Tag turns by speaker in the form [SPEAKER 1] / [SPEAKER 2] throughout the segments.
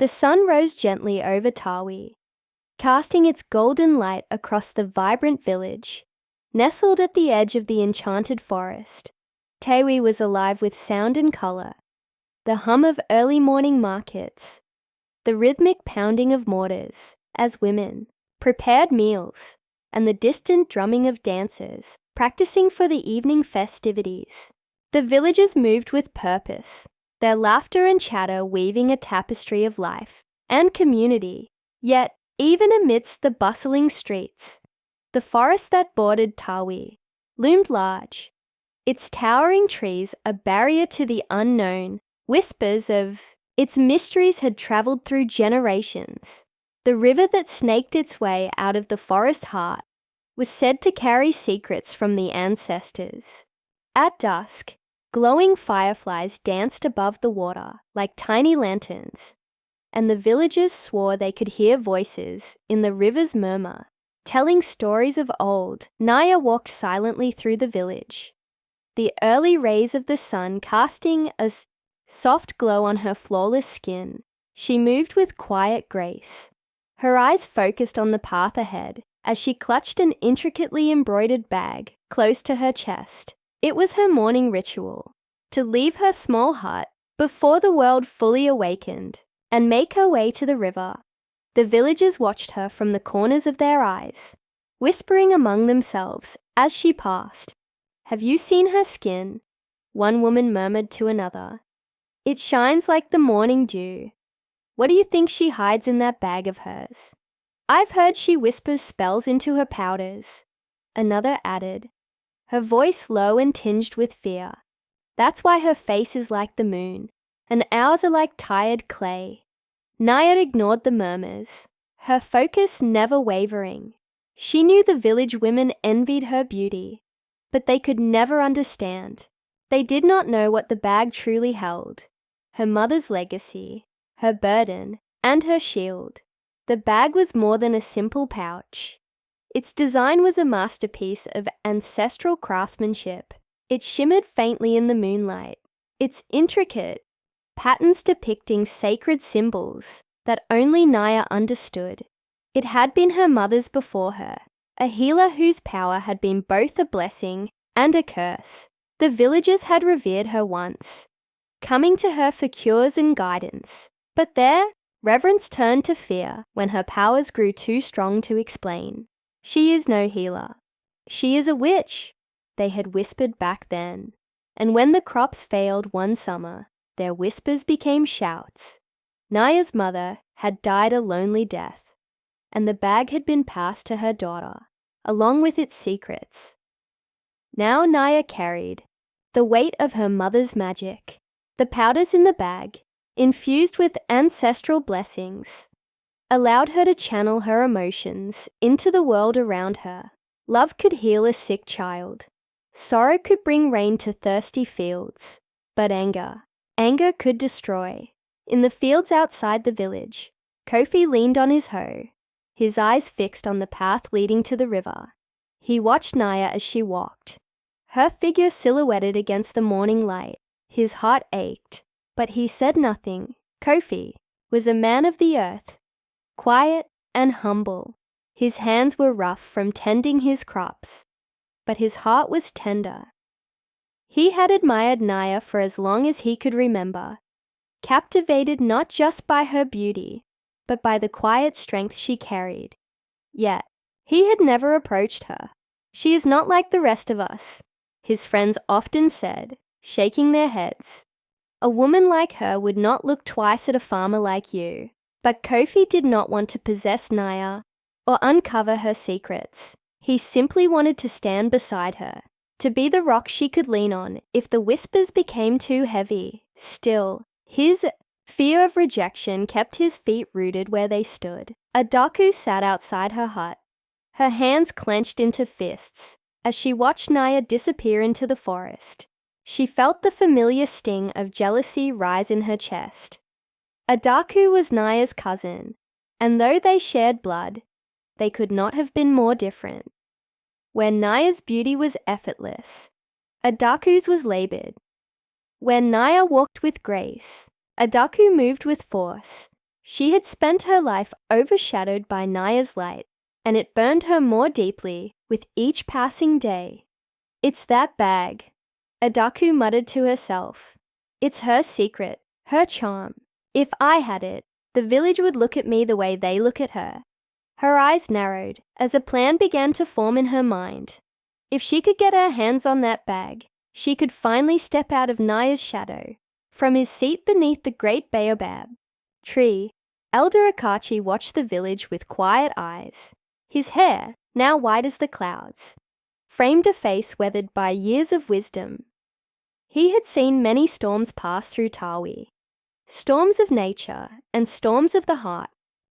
[SPEAKER 1] The sun rose gently over Tawi, casting its golden light across the vibrant village. Nestled at the edge of the enchanted forest, Tawi was alive with sound and colour. The hum of early morning markets, the rhythmic pounding of mortars as women prepared meals, and the distant drumming of dancers practicing for the evening festivities. The villagers moved with purpose, their laughter and chatter weaving a tapestry of life and community. Yet, even amidst the bustling streets, the forest that bordered Tawi loomed large, its towering trees a barrier to the unknown. Whispers of its mysteries had travelled through generations. The river that snaked its way out of the forest heart was said to carry secrets from the ancestors. At dusk, glowing fireflies danced above the water like tiny lanterns, and the villagers swore they could hear voices in the river's murmur, telling stories of old. Naya walked silently through the village, the early rays of the sun casting a soft glow on her flawless skin. She moved with quiet grace, her eyes focused on the path ahead as she clutched an intricately embroidered bag close to her chest. It was her morning ritual, to leave her small hut before the world fully awakened and make her way to the river. The villagers watched her from the corners of their eyes, whispering among themselves as she passed. "Have you seen her skin?" one woman murmured to another. "It shines like the morning dew. What do you think she hides in that bag of hers?" "I've heard she whispers spells into her powders," another added, her voice low and tinged with fear. "That's why her face is like the moon, and ours are like tired clay." Naya ignored the murmurs, her focus never wavering. She knew the village women envied her beauty, but they could never understand. They did not know what the bag truly held: her mother's legacy, her burden, and her shield. The bag was more than a simple pouch. Its design was a masterpiece of ancestral craftsmanship. It shimmered faintly in the moonlight, its intricate patterns depicting sacred symbols that only Naya understood. It had been her mother's before her, a healer whose power had been both a blessing and a curse. The villagers had revered her once, coming to her for cures and guidance. But their reverence turned to fear when her powers grew too strong to explain. "She is no healer. She is a witch," they had whispered back then. And when the crops failed one summer, their whispers became shouts. Naya's mother had died a lonely death, and the bag had been passed to her daughter, along with its secrets. Now Naya carried the weight of her mother's magic. The powders in the bag, infused with ancestral blessings, allowed her to channel her emotions into the world around her. Love could heal a sick child. Sorrow could bring rain to thirsty fields. But anger could destroy. In the fields outside the village, Kofi leaned on his hoe, his eyes fixed on the path leading to the river. He watched Naya as she walked, her figure silhouetted against the morning light. His heart ached, but he said nothing. Kofi was a man of the earth, quiet and humble. His hands were rough from tending his crops, but his heart was tender. He had admired Naya for as long as he could remember, captivated not just by her beauty, but by the quiet strength she carried. Yet, he had never approached her. "She is not like the rest of us," his friends often said, shaking their heads. "A woman like her would not look twice at a farmer like you." But Kofi did not want to possess Naya or uncover her secrets. He simply wanted to stand beside her, to be the rock she could lean on if the whispers became too heavy. Still, his fear of rejection kept his feet rooted where they stood. Adaku sat outside her hut, her hands clenched into fists, as she watched Naya disappear into the forest. She felt the familiar sting of jealousy rise in her chest. Adaku was Naya's cousin, and though they shared blood, they could not have been more different. Where Naya's beauty was effortless, Adaku's was labored. Where Naya walked with grace, Adaku moved with force. She had spent her life overshadowed by Naya's light, and it burned her more deeply with each passing day. "It's that bag," Adaku muttered to herself. "It's her secret, her charm. If I had it, the village would look at me the way they look at her." Her eyes narrowed as a plan began to form in her mind. If she could get her hands on that bag, she could finally step out of Naya's shadow. From his seat beneath the great baobab tree, Elder Akachi watched the village with quiet eyes. His hair, now white as the clouds, framed a face weathered by years of wisdom. He had seen many storms pass through Tawi, storms of nature and storms of the heart.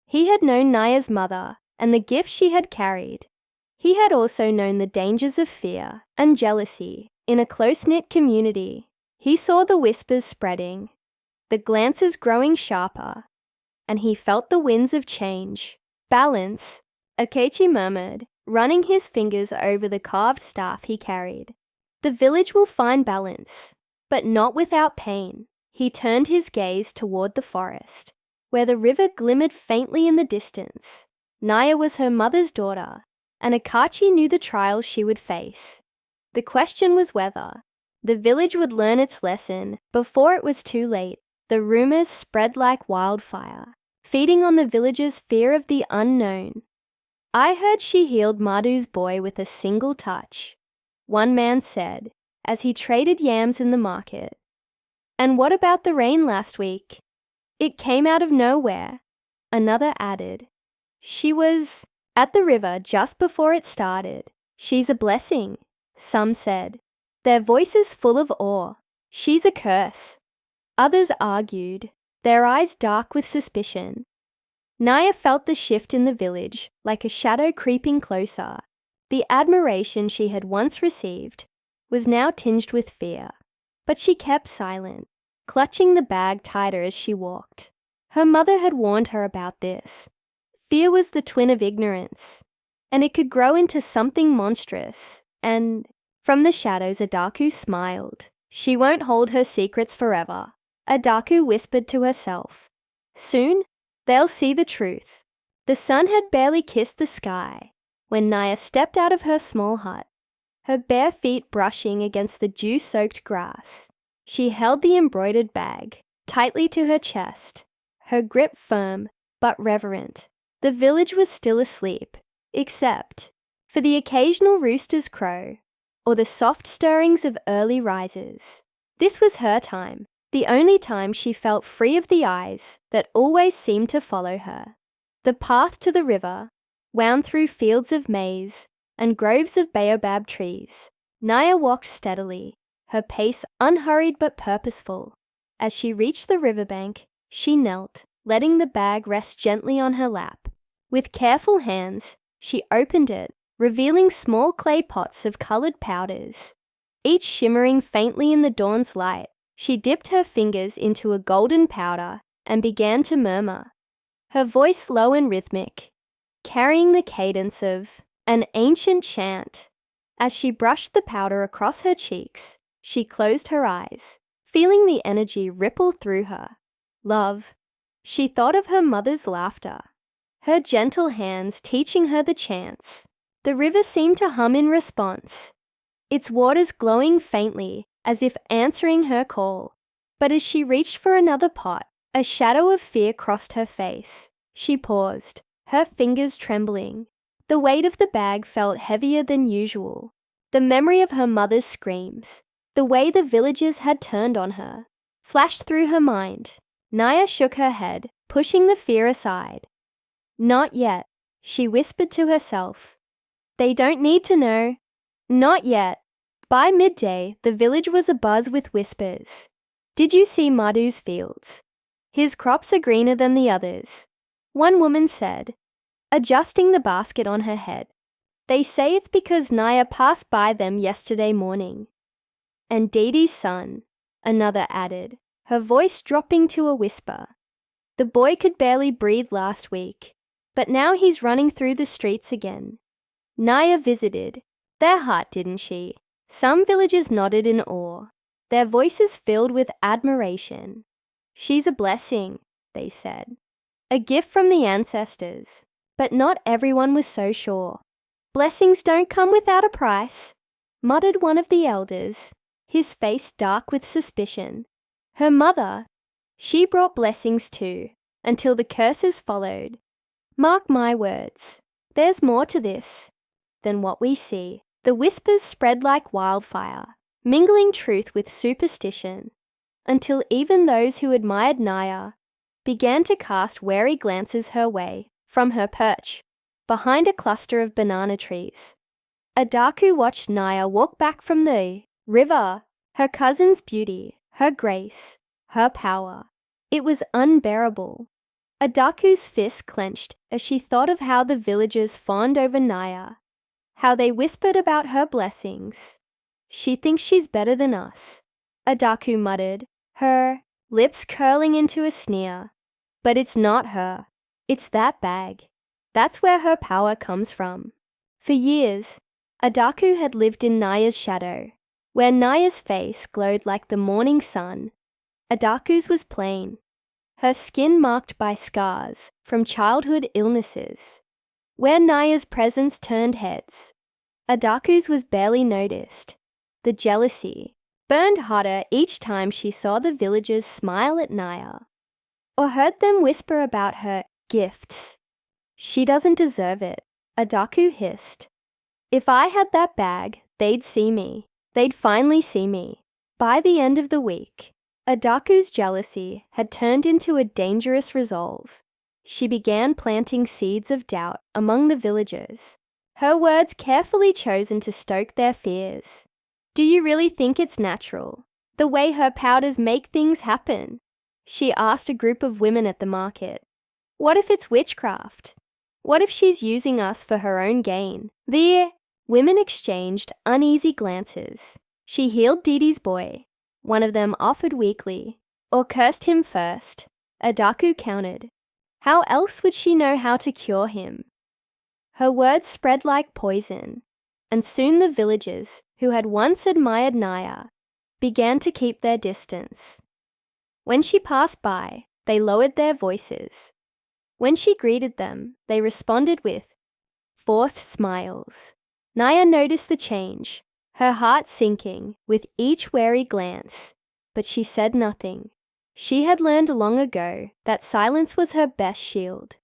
[SPEAKER 1] He had known Naya's mother and the gifts she had carried. He had also known the dangers of fear and jealousy in a close-knit community. He saw the whispers spreading, the glances growing sharper, and he felt the winds of change. "Balance," Akechi murmured, running his fingers over the carved staff he carried. "The village will find balance, but not without pain." He turned his gaze toward the forest, where the river glimmered faintly in the distance. Naya was her mother's daughter, and Akachi knew the trials she would face. The question was whether the village would learn its lesson before it was too late. The rumors spread like wildfire, feeding on the villagers' fear of the unknown. "I heard she healed Madu's boy with a single touch," one man said, as he traded yams in the market. "And what about the rain last week? It came out of nowhere," another added. "She was at the river just before it started. She's a blessing," some said, their voices full of awe. "She's a curse," others argued, their eyes dark with suspicion. Naya felt the shift in the village like a shadow creeping closer. The admiration she had once received was now tinged with fear. But she kept silent, clutching the bag tighter as she walked. Her mother had warned her about this. Fear was the twin of ignorance, and it could grow into something monstrous. And from the shadows, Adaku smiled. "She won't hold her secrets forever," Adaku whispered to herself. "Soon, they'll see the truth." The sun had barely kissed the sky when Naya stepped out of her small hut, her bare feet brushing against the dew-soaked grass. She held the embroidered bag tightly to her chest, her grip firm but reverent. The village was still asleep, except for the occasional rooster's crow or the soft stirrings of early risers. This was her time, the only time she felt free of the eyes that always seemed to follow her. The path to the river wound through fields of maize and groves of baobab trees. Naya walked steadily, her pace unhurried but purposeful. As she reached the riverbank, she knelt, letting the bag rest gently on her lap. With careful hands, she opened it, revealing small clay pots of colored powders, each shimmering faintly in the dawn's light. She dipped her fingers into a golden powder and began to murmur, her voice low and rhythmic, carrying the cadence of an ancient chant. As she brushed the powder across her cheeks, she closed her eyes, feeling the energy ripple through her. Love. She thought of her mother's laughter, her gentle hands teaching her the chants. The river seemed to hum in response, its waters glowing faintly as if answering her call. But as she reached for another pot, a shadow of fear crossed her face. She paused, her fingers trembling. The weight of the bag felt heavier than usual. The memory of her mother's screams, the way the villagers had turned on her, flashed through her mind. Naya shook her head, pushing the fear aside. "Not yet," she whispered to herself. "They don't need to know. Not yet." By midday, the village was abuzz with whispers. "Did you see Madu's fields? His crops are greener than the others," one woman said, adjusting the basket on her head. "They say it's because Naya passed by them yesterday morning." "And Didi's son," another added, her voice dropping to a whisper. "The boy could barely breathe last week, but now he's running through the streets again." Naya visited their hut, didn't she? Some villagers nodded in awe, their voices filled with admiration. "She's a blessing," they said. a gift from the ancestors. But not everyone was so sure. "Blessings don't come without a price," muttered one of the elders, his face dark with suspicion. Her mother, she brought blessings too, until the curses followed. Mark my words, there's more to this than what we see. The whispers spread like wildfire, mingling truth with superstition, until even those who admired Naya began to cast wary glances her way from her perch behind a cluster of banana trees. Adaku watched Naya walk back from the river, her cousin's beauty, her grace, her power. It was unbearable. Adaku's fist clenched as she thought of how the villagers fawned over Naya, how they whispered about her blessings. "She thinks she's better than us," Adaku muttered, her lips curling into a sneer. "But it's not her. It's that bag. That's where her power comes from." For years, Adaku had lived in Naya's shadow, where Naya's face glowed like the morning sun. Adaku's was plain, her skin marked by scars from childhood illnesses. Where Naya's presence turned heads, Adaku's was barely noticed. The jealousy burned hotter each time she saw the villagers smile at Naya, or heard them whisper about her gifts. "She doesn't deserve it," Adaku hissed. "If I had that bag, they'd see me. They'd finally see me." By the end of the week, Adaku's jealousy had turned into a dangerous resolve. She began planting seeds of doubt among the villagers, her words carefully chosen to stoke their fears. "Do you really think it's natural, the way her powders make things happen?" she asked a group of women at the market. "What if it's witchcraft? What if she's using us for her own gain?" The women exchanged uneasy glances. She healed Didi's boy, one of them offered weakly, or cursed him first. Adaku countered. How else would she know how to cure him? Her words spread like poison, and soon the villagers, who had once admired Naya, began to keep their distance. When she passed by, they lowered their voices. When she greeted them, they responded with forced smiles. Naya noticed the change, her heart sinking with each wary glance, but she said nothing. She had learned long ago that silence was her best shield.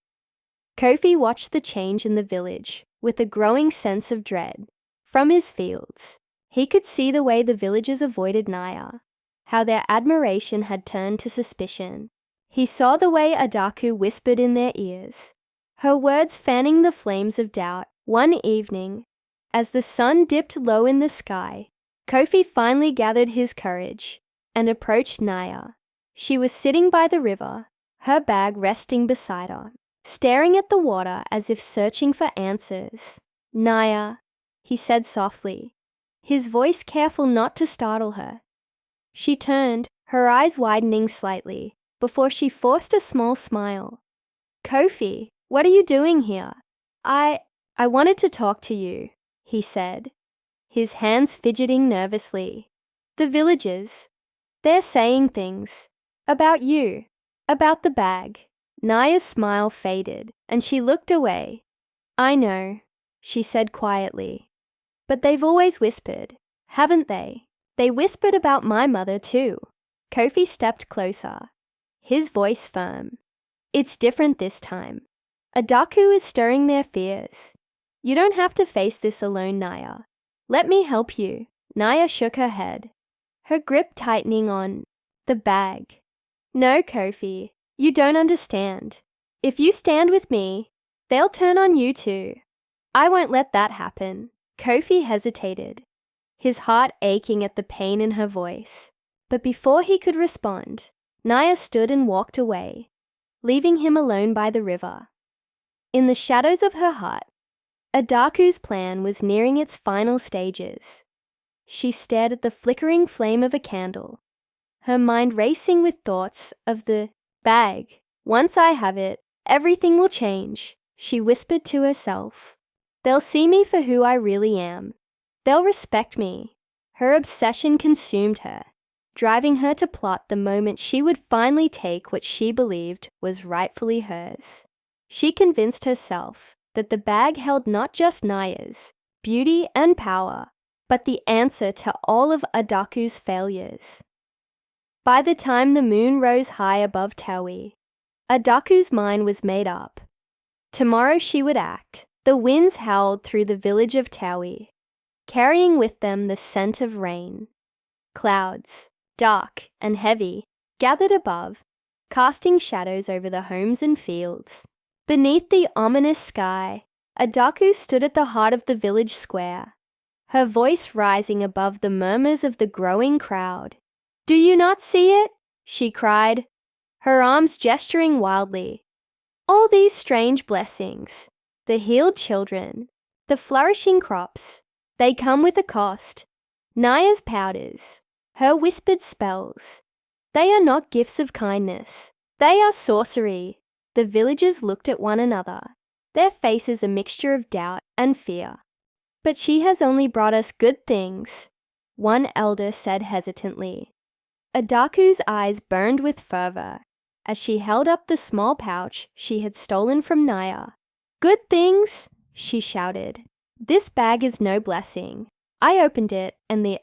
[SPEAKER 1] Kofi watched the change in the village with a growing sense of dread. From his fields, he could see the way the villagers avoided Naya, how their admiration had turned to suspicion. He saw the way Adaku whispered in their ears, her words fanning the flames of doubt. One evening, as the sun dipped low in the sky, Kofi finally gathered his courage and approached Naya. She was sitting by the river, her bag resting beside her, staring at the water as if searching for answers. "Naya," he said softly, his voice careful not to startle her. She turned, her eyes widening slightly, before she forced a small smile. "Kofi, what are you doing here?" I wanted to talk to you," he said, his hands fidgeting nervously. "The villagers, they're saying things about you, about the bag." Naya's smile faded, and she looked away. "I know," she said quietly, "but they've always whispered, haven't they? They whispered about my mother too." Kofi stepped closer, his voice firm. "It's different this time. Adaku is stirring their fears. You don't have to face this alone, Naya. Let me help you." Naya shook her head, her grip tightening on the bag. "No, Kofi, you don't understand. If you stand with me, they'll turn on you too. I won't let that happen." Kofi hesitated, his heart aching at the pain in her voice. But before he could respond, Naya stood and walked away, leaving him alone by the river. In the shadows of her heart, Adaku's plan was nearing its final stages. She stared at the flickering flame of a candle, her mind racing with thoughts of the bag. "Once I have it, everything will change," she whispered to herself. "They'll see me for who I really am. They'll respect me." Her obsession consumed her, driving her to plot the moment she would finally take what she believed was rightfully hers. She convinced herself that the bag held not just Naya's beauty and power, but the answer to all of Adaku's failures. By the time the moon rose high above Tawi, Adaku's mind was made up. Tomorrow she would act. The winds howled through the village of Tawi, carrying with them the scent of rain. Clouds, dark and heavy, gathered above, casting shadows over the homes and fields. Beneath the ominous sky, Adaku stood at the heart of the village square, her voice rising above the murmurs of the growing crowd. "Do you not see it?" she cried, her arms gesturing wildly. "All these strange blessings, the healed children, the flourishing crops, they come with a cost. Naya's powders, her whispered spells, they are not gifts of kindness, they are sorcery." The villagers looked at one another, their faces a mixture of doubt and fear. "But she has only brought us good things," one elder said hesitantly. Adaku's eyes burned with fervor as she held up the small pouch she had stolen from Naya. "Good things?" she shouted. "This bag is no blessing. I opened it, and the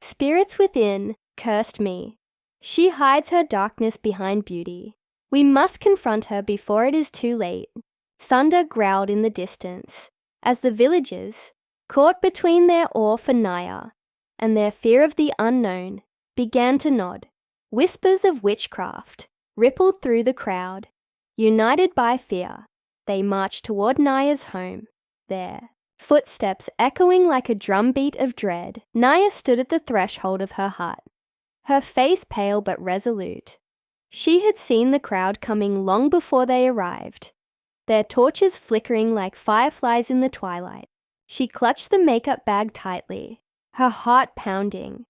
[SPEAKER 1] spirits within cursed me. She hides her darkness behind beauty. We must confront her before it is too late." Thunder growled in the distance as the villagers, caught between their awe for Naya and their fear of the unknown, began to nod. Whispers of witchcraft rippled through the crowd. United by fear, they marched toward Naya's home. Their footsteps echoing like a drumbeat of dread, Naya stood at the threshold of her hut, her face pale but resolute. She had seen the crowd coming long before they arrived, their torches flickering like fireflies in the twilight. She clutched the makeup bag tightly, her heart pounding.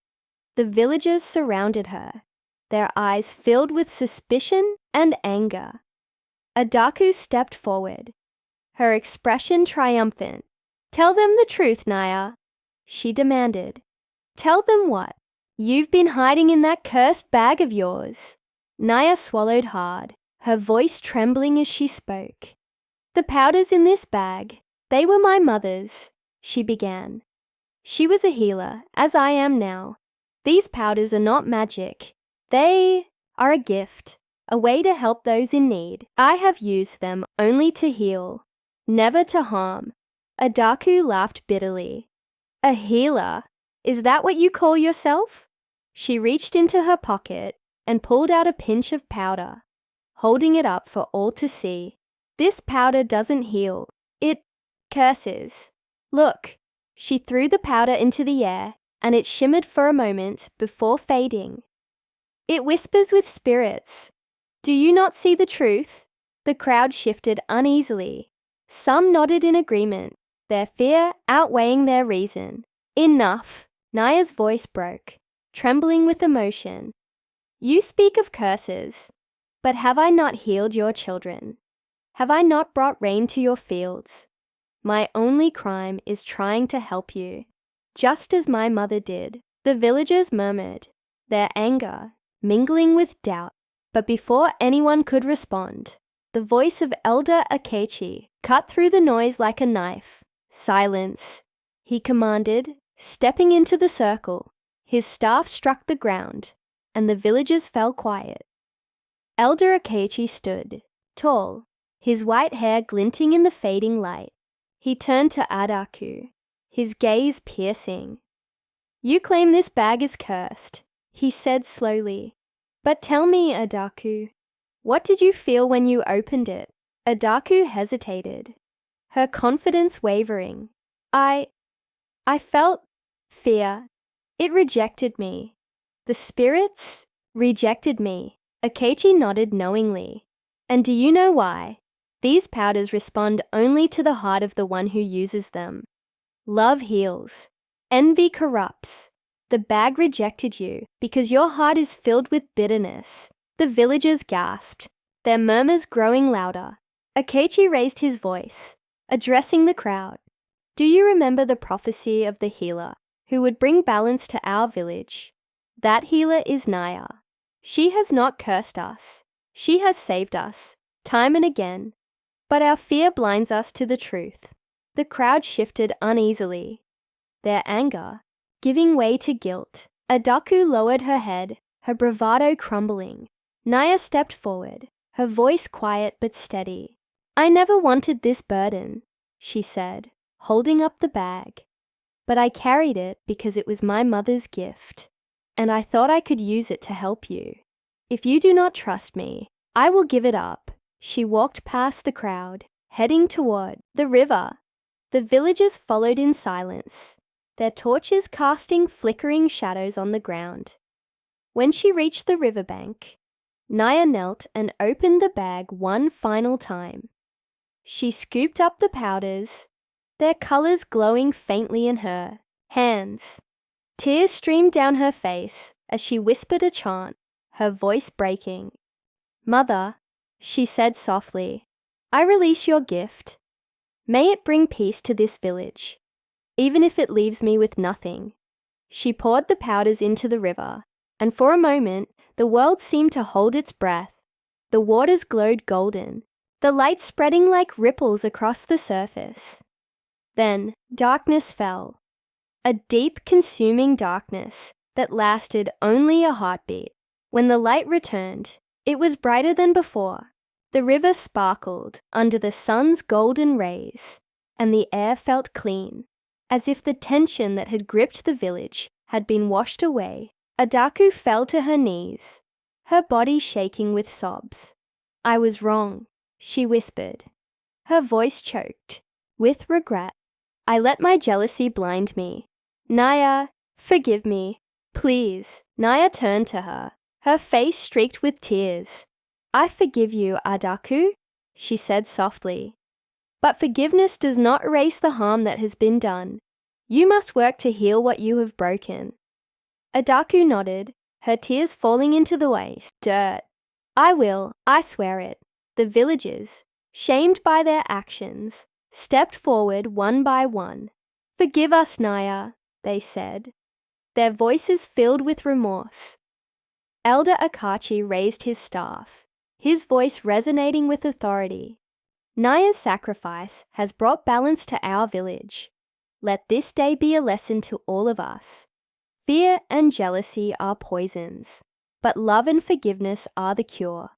[SPEAKER 1] The villagers surrounded her, their eyes filled with suspicion and anger. Adaku stepped forward, her expression triumphant. "Tell them the truth, Naya," she demanded. "Tell them what you've been hiding in that cursed bag of yours." Naya swallowed hard, her voice trembling as she spoke. "The powders in this bag, they were my mother's," she began. "She was a healer, as I am now. These powders are not magic. They are a gift, a way to help those in need. I have used them only to heal, never to harm." Adaku laughed bitterly. "A healer? Is that what you call yourself?" She reached into her pocket and pulled out a pinch of powder, holding it up for all to see. "This powder doesn't heal. It curses. Look." She threw the powder into the air, and it shimmered for a moment before fading. "It whispers with spirits. Do you not see the truth?" The crowd shifted uneasily. Some nodded in agreement, their fear outweighing their reason. "Enough." Naya's voice broke, trembling with emotion. "You speak of curses, but have I not healed your children? Have I not brought rain to your fields? My only crime is trying to help you, just as my mother did." The villagers murmured, their anger mingling with doubt. But before anyone could respond, the voice of Elder Akechi cut through the noise like a knife. "Silence," he commanded, stepping into the circle. His staff struck the ground, and the villagers fell quiet. Elder Akechi stood, tall, his white hair glinting in the fading light. He turned to Adaku, his gaze piercing. "You claim this bag is cursed," he said slowly. "But tell me, Adaku, what did you feel when you opened it?" Adaku hesitated, her confidence wavering. I felt fear. It rejected me. The spirits rejected me." Akechi nodded knowingly. "And do you know why? These powders respond only to the heart of the one who uses them. Love heals. Envy corrupts. The bag rejected you because your heart is filled with bitterness." The villagers gasped, their murmurs growing louder. Akechi raised his voice, addressing the crowd. "Do you remember the prophecy of the healer who would bring balance to our village? That healer is Naya. She has not cursed us. She has saved us, time and again. But our fear blinds us to the truth. The crowd shifted uneasily, their anger giving way to guilt. Adaku lowered her head, her bravado crumbling. Naya stepped forward, her voice quiet but steady. I never wanted this burden, she said, holding up the bag. But I carried it because it was my mother's gift, and I thought I could use it to help you. If you do not trust me, I will give it up. She walked past the crowd, heading toward the river. The villagers followed in silence, their torches casting flickering shadows on the ground. When she reached the riverbank, Naya knelt and opened the bag one final time. She scooped up the powders, their colors glowing faintly in her hands. Tears streamed down her face as she whispered a chant, her voice breaking. Mother, she said softly, I release your gift. May it bring peace to this village, even if it leaves me with nothing. She poured the powders into the river, and for a moment, the world seemed to hold its breath. The waters glowed golden, the light spreading like ripples across the surface. Then, darkness fell. A deep, consuming darkness that lasted only a heartbeat. When the light returned, it was brighter than before. The river sparkled under the sun's golden rays, and the air felt clean, as if the tension that had gripped the village had been washed away. Adaku fell to her knees, her body shaking with sobs. I was wrong, she whispered. Her voice choked, with regret. I let my jealousy blind me. Naya, forgive me, please. Naya turned to her, her face streaked with tears. I forgive you, Adaku, she said softly. But forgiveness does not erase the harm that has been done. You must work to heal what you have broken. Adaku nodded, her tears falling into the waste dirt. I will, I swear it. The villagers, shamed by their actions, stepped forward one by one. Forgive us, Naya, they said, their voices filled with remorse. Elder Akachi raised his staff, his voice resonating with authority. Naya's sacrifice has brought balance to our village. Let this day be a lesson to all of us. Fear and jealousy are poisons, but love and forgiveness are the cure.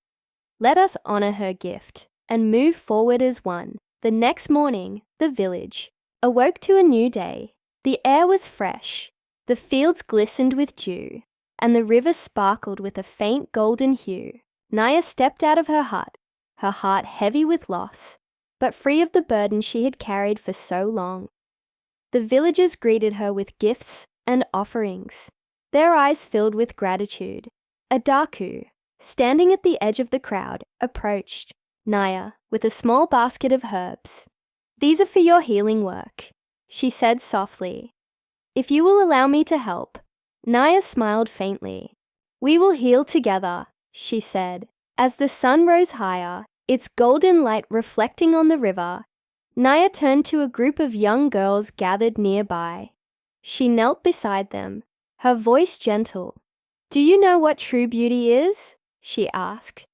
[SPEAKER 1] Let us honor her gift and move forward as one. The next morning, the village awoke to a new day. The air was fresh, the fields glistened with dew, and the river sparkled with a faint golden hue. Naya stepped out of her hut, her heart heavy with loss, but free of the burden she had carried for so long. The villagers greeted her with gifts and offerings, their eyes filled with gratitude. Adaku, standing at the edge of the crowd, approached Naya with a small basket of herbs. These are for your healing work, she said softly. If you will allow me to help. Naya smiled faintly. We will heal together, she said. As the sun rose higher, its golden light reflecting on the river, Naya turned to a group of young girls gathered nearby. She knelt beside them, her voice gentle. Do you know what true beauty is? She asked.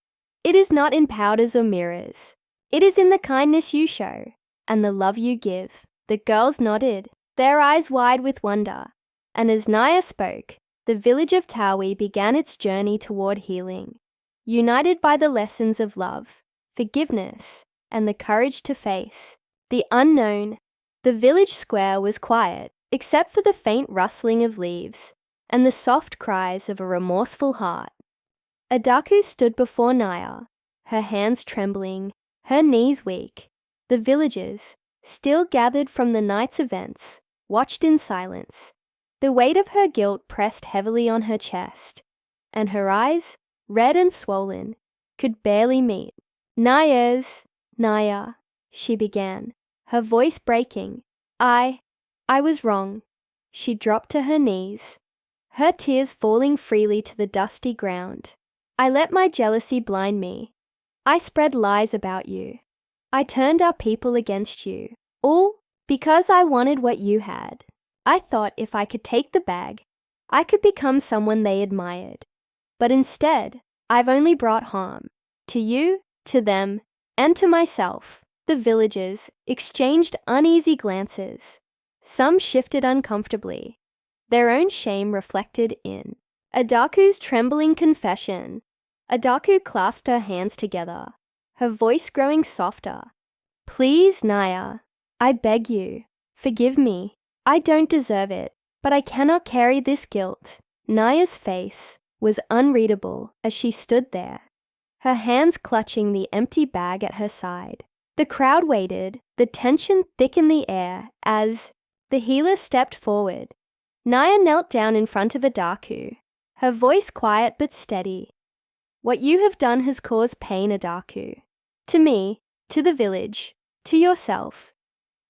[SPEAKER 1] It is not in powders or mirrors. It is in the kindness you show and the love you give. The girls nodded, their eyes wide with wonder. And as Naya spoke, the village of Tawi began its journey toward healing, united by the lessons of love, forgiveness, and the courage to face the unknown. The village square was quiet, except for the faint rustling of leaves and the soft cries of a remorseful heart. Adaku stood before Naya, her hands trembling, her knees weak. The villagers, still gathered from the night's events, watched in silence. The weight of her guilt pressed heavily on her chest, and her eyes, red and swollen, could barely meet. Naya, she began, her voice breaking. I was wrong. She dropped to her knees, her tears falling freely to the dusty ground. I let my jealousy blind me. I spread lies about you. I turned our people against you, all because I wanted what you had. I thought if I could take the bag, I could become someone they admired. But instead, I've only brought harm. To you, to them, and to myself. The villagers exchanged uneasy glances. Some shifted uncomfortably, their own shame reflected in Adaku's trembling confession. Adaku clasped her hands together, her voice growing softer. Please, Naya, I beg you, forgive me. I don't deserve it, but I cannot carry this guilt. Naya's face was unreadable as she stood there, her hands clutching the empty bag at her side. The crowd waited, the tension thick in the air as the healer stepped forward. Naya knelt down in front of Adaku, her voice quiet but steady. What you have done has caused pain, Adaku. To me, to the village, to yourself.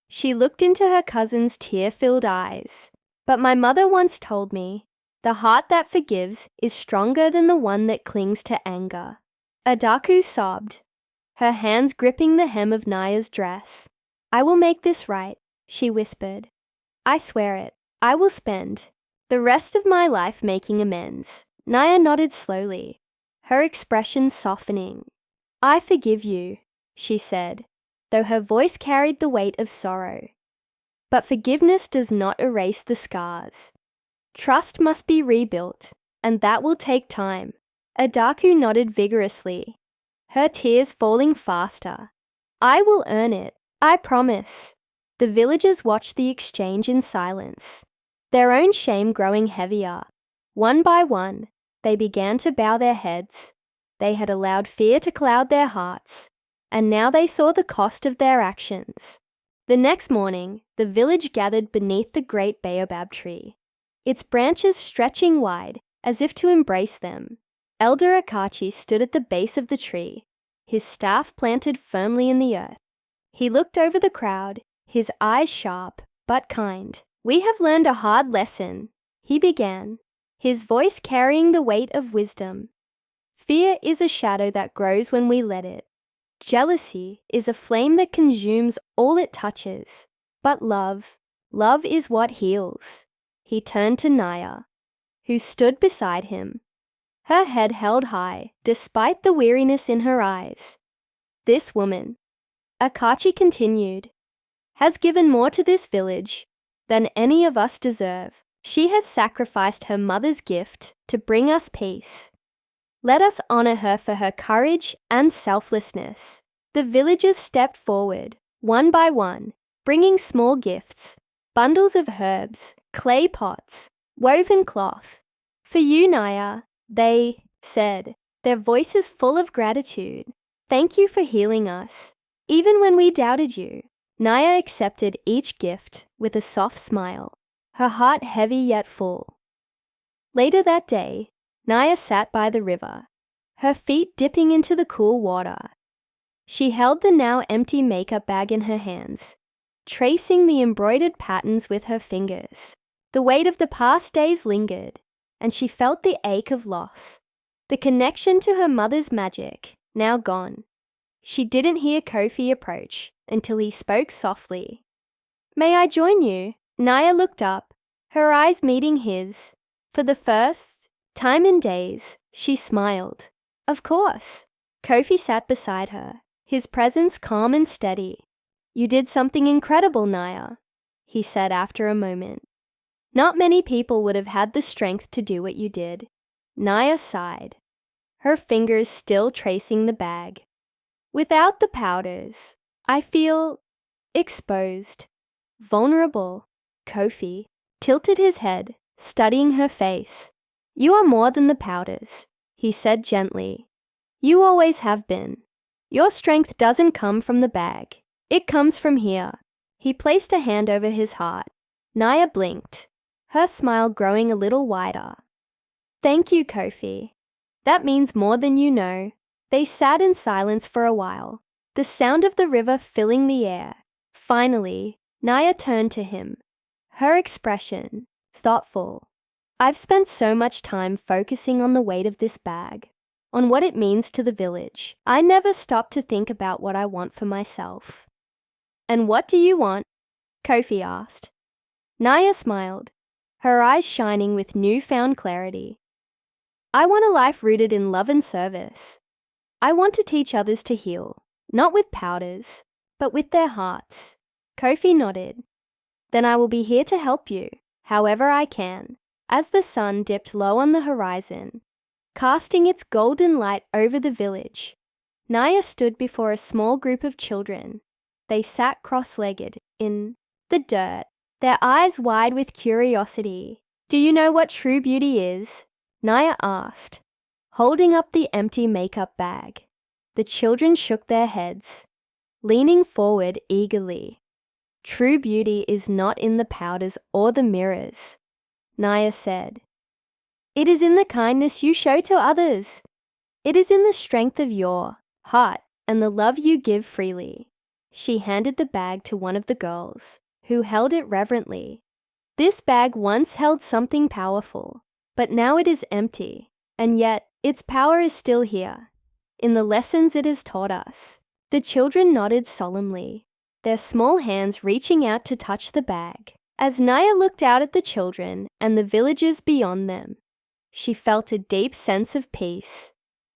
[SPEAKER 1] She looked into her cousin's tear-filled eyes. But my mother once told me, the heart that forgives is stronger than the one that clings to anger. Adaku sobbed, her hands gripping the hem of Naya's dress. I will make this right, she whispered. I swear it. I will spend the rest of my life making amends. Naya nodded slowly, her expression softening. I forgive you, she said, though her voice carried the weight of sorrow. But forgiveness does not erase the scars. Trust must be rebuilt, and that will take time. Adaku nodded vigorously, her tears falling faster. I will earn it, I promise. The villagers watched the exchange in silence, their own shame growing heavier. One by one, they began to bow their heads. They had allowed fear to cloud their hearts, and now they saw the cost of their actions. The next morning, the village gathered beneath the great baobab tree, its branches stretching wide as if to embrace them. Elder Akachi stood at the base of the tree, his staff planted firmly in the earth. He looked over the crowd, his eyes sharp but kind. We have learned a hard lesson, he began, his voice carrying the weight of wisdom. Fear is a shadow that grows when we let it. Jealousy is a flame that consumes all it touches. But love is what heals. He turned to Naya, who stood beside him, her head held high despite the weariness in her eyes. This woman, Akachi continued, has given more to this village than any of us deserve. She has sacrificed her mother's gift to bring us peace. Let us honor her for her courage and selflessness. The villagers stepped forward, one by one, bringing small gifts, bundles of herbs, clay pots, woven cloth. For you, Naya, they said, their voices full of gratitude. Thank you for healing us. Even when we doubted you. Naya accepted each gift with a soft smile, her heart heavy yet full. Later that day, Naya sat by the river, her feet dipping into the cool water. She held the now empty makeup bag in her hands, tracing the embroidered patterns with her fingers. The weight of the past days lingered, and she felt the ache of loss, the connection to her mother's magic, now gone. She didn't hear Kofi approach until he spoke softly. May I join you? Naya looked up, her eyes meeting his. For the first time in days, she smiled. Of course. Kofi sat beside her, his presence calm and steady. You did something incredible, Naya, he said after a moment. Not many people would have had the strength to do what you did. Naya sighed, her fingers still tracing the bag. Without the powders, I feel exposed, vulnerable. Kofi tilted his head, studying her face. You are more than the powders, he said gently. You always have been. Your strength doesn't come from the bag. It comes from here. He placed a hand over his heart. Naya blinked, her smile growing a little wider. Thank you, Kofi. That means more than you know. They sat in silence for a while, the sound of the river filling the air. Finally, Naya turned to him, her expression thoughtful. I've spent so much time focusing on the weight of this bag, on what it means to the village. I never stopped to think about what I want for myself. And what do you want? Kofi asked. Naya smiled, her eyes shining with newfound clarity. I want a life rooted in love and service. I want to teach others to heal, not with powders, but with their hearts. Kofi nodded. Then I will be here to help you, however I can. As the sun dipped low on the horizon, casting its golden light over the village, Naya stood before a small group of children. They sat cross-legged in the dirt, their eyes wide with curiosity. Do you know what true beauty is? Naya asked, holding up the empty makeup bag. The children shook their heads, leaning forward eagerly. True beauty is not in the powders or the mirrors, Naya said. It is in the kindness you show to others. It is in the strength of your heart and the love you give freely. She handed the bag to one of the girls, who held it reverently. This bag once held something powerful, but now it is empty, and yet its power is still here, in the lessons it has taught us. The children nodded solemnly, their small hands reaching out to touch the bag. As Naya looked out at the children and the villagers beyond them, she felt a deep sense of peace.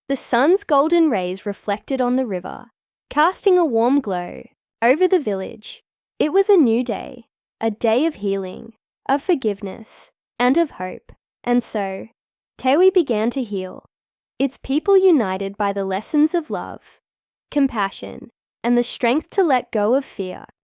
[SPEAKER 1] The sun's golden rays reflected on the river, casting a warm glow over the village. It was a new day, a day of healing, of forgiveness, and of hope. And so, Tawi began to heal, its people united by the lessons of love, compassion, and the strength to let go of fear.